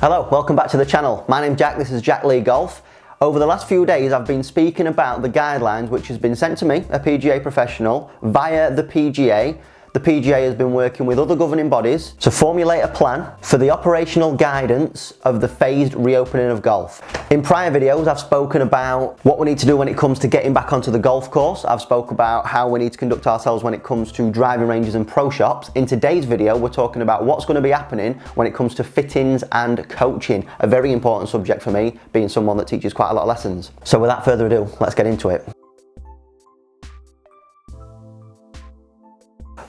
Hello, welcome back to the channel. My name's Jack, this is Jack Lee Golf. Over the last few days I've been speaking about the guidelines which has been sent to me, a PGA professional, via the PGA. The PGA has been working with other governing bodies to formulate a plan for the operational guidance of the phased reopening of golf. In prior videos I've spoken about what we need to do when it comes to getting back onto the golf course. I've spoken about how we need to conduct ourselves when it comes to driving ranges and pro shops. In today's video we're talking about what's going to be happening when it comes to fittings and coaching, a very important subject for me, being someone that teaches quite a lot of lessons. So without further ado, let's get into it.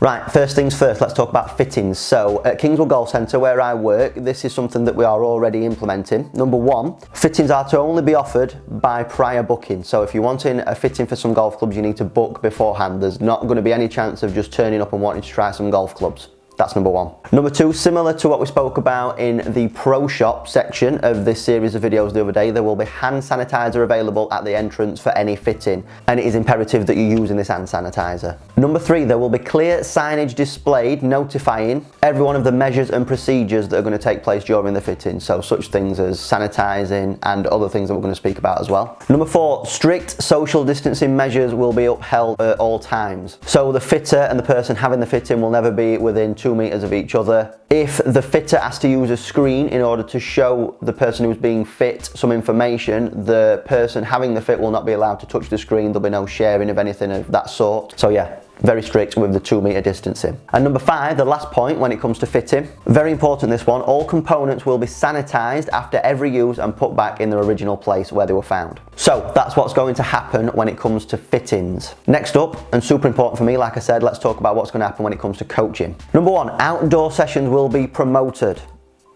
Right, first things first, let's talk about fittings. So at Kingswood Golf Centre where I work, this is something that we are already implementing. Number one, fittings are to only be offered by prior booking. So if you're wanting a fitting for some golf clubs, you need to book beforehand. There's not going to be any chance of just turning up and wanting to try some golf clubs. That's number one. Number two, similar to what we spoke about in the pro shop section of this series of videos the other day, there will be hand sanitizer available at the entrance for any fitting, and it is imperative that you're using this hand sanitizer. Number three, there will be clear signage displayed notifying everyone of the measures and procedures that are going to take place during the fitting, so such things as sanitizing and other things that we're going to speak about as well. Number four, strict social distancing measures will be upheld at all times. So the fitter and the person having the fitting will never be within 2 meters of each other. If the fitter has to use a screen in order to show the person who's being fit some information, the person having the fit will not be allowed to touch the screen. There'll be no sharing of anything of that sort. So yeah, very strict with the 2 meter distancing. And number five, the last point when it comes to fitting, very important this one, all components will be sanitized after every use and put back in their original place where they were found. So that's what's going to happen when it comes to fittings. Next up, and super important for me, like I said, let's talk about what's going to happen when it comes to coaching. Number one, outdoor sessions will be promoted.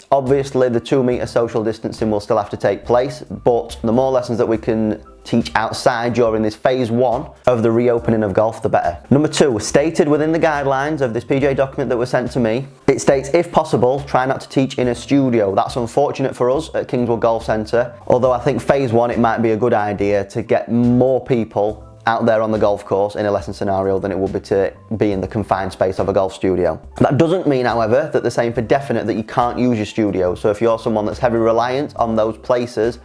Obviously the 2 meter social distancing will still have to take place, but the more lessons that we can teach outside during this phase one of the reopening of golf, the better. Number two, stated within the guidelines of this PGA document that was sent to me, it states, if possible, try not to teach in a studio. That's unfortunate for us at Kingswood Golf Centre, although I think phase one it might be a good idea to get more people out there on the golf course in a lesson scenario than it would be to be in the confined space of a golf studio. That doesn't mean, however, that they're saying for definite that you can't use your studio. So if you're someone that's heavily reliant on those places,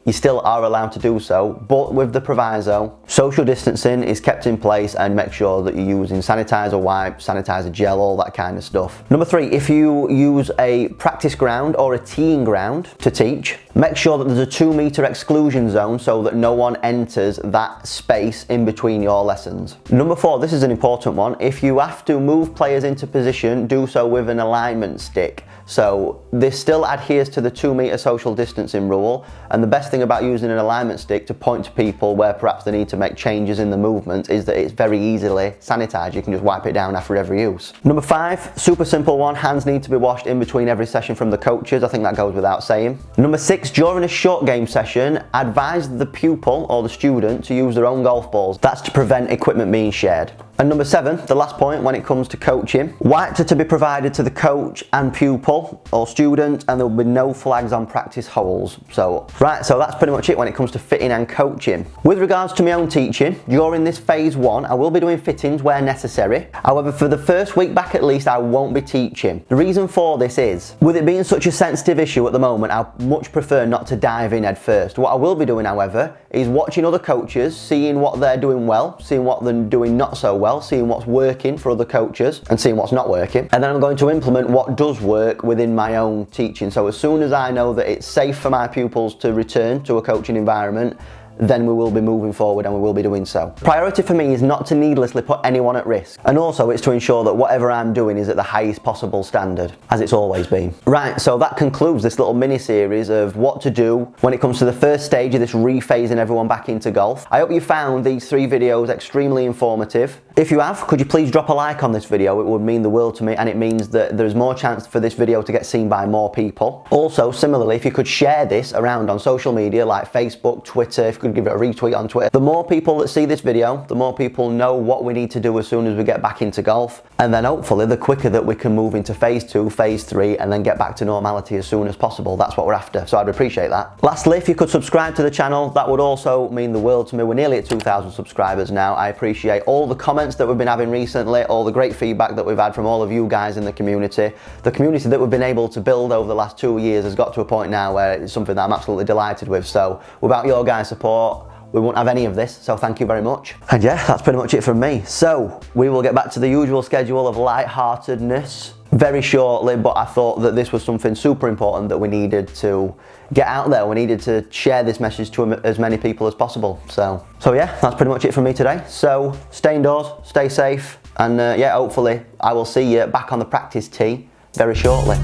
you still are allowed to do so, but with the proviso, social distancing is kept in place and make sure that you're using sanitizer wipes, sanitizer gel, all that kind of stuff. Number three, if you use a practice ground or a teeing ground to teach, make sure that there's a 2 meter exclusion zone so that no one enters that space in between your lessons. Number four, this is an important one. If you have to move players into position, do so with an alignment stick. So this still adheres to the 2 meter social distancing rule, and the best thing about using an alignment stick to point to people where perhaps they need to make changes in the movement is that it's very easily sanitized. You can just wipe it down after every use. Number five, super simple one, hands need to be washed in between every session from the coaches. I think that goes without saying. Number six, during a short game session, advise the pupil or the student to use their own golf balls. That's to prevent equipment being shared. And number seven, the last point when it comes to coaching, wipes are to be provided to the coach and pupil or student, and there will be no flags on practice holes. So that's pretty much it when it comes to fitting and coaching. With regards to my own teaching, during this phase one, I will be doing fittings where necessary. However, for the first week back at least, I won't be teaching. The reason for this is, with it being such a sensitive issue at the moment, I much prefer not to dive in head first. What I will be doing, however, is watching other coaches, seeing what they're doing well, seeing what they're doing not so well, seeing what's working for other coaches and seeing what's not working, and then I'm going to implement what does work within my own teaching. So as soon as I know that it's safe for my pupils to return to a coaching environment, then we will be moving forward and we will be doing so. Priority for me is not to needlessly put anyone at risk, and also it's to ensure that whatever I'm doing is at the highest possible standard, as it's always been. Right, so that concludes this little mini series of what to do when it comes to the first stage of this rephasing everyone back into golf. I hope you found these 3 videos extremely informative. If you have, could you please drop a like on this video? It would mean the world to me, and it means that there's more chance for this video to get seen by more people. Also, similarly, if you could share this around on social media like Facebook, Twitter, if you could could give it a retweet on Twitter. The more people that see this video, the more people know what we need to do as soon as we get back into golf. And then hopefully the quicker that we can move into phase 2, phase 3, and then get back to normality as soon as possible. That's what we're after, so I'd appreciate that. Lastly, if you could subscribe to the channel, that would also mean the world to me. We're nearly at 2,000 subscribers now. I appreciate all the comments that we've been having recently, all the great feedback that we've had from all of you guys in the community. The community that we've been able to build over the last 2 years has got to a point now where it's something that I'm absolutely delighted with. So without your guys' support, we won't have any of this, so thank you very much. And yeah, that's pretty much it from me. So we will get back to the usual schedule of lightheartedness very shortly, but I thought that this was something super important that we needed to get out there. We needed to share this message to as many people as possible. So yeah, that's pretty much it from me today. So stay indoors, stay safe, and yeah, hopefully I will see you back on the practice tee very shortly.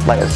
Later.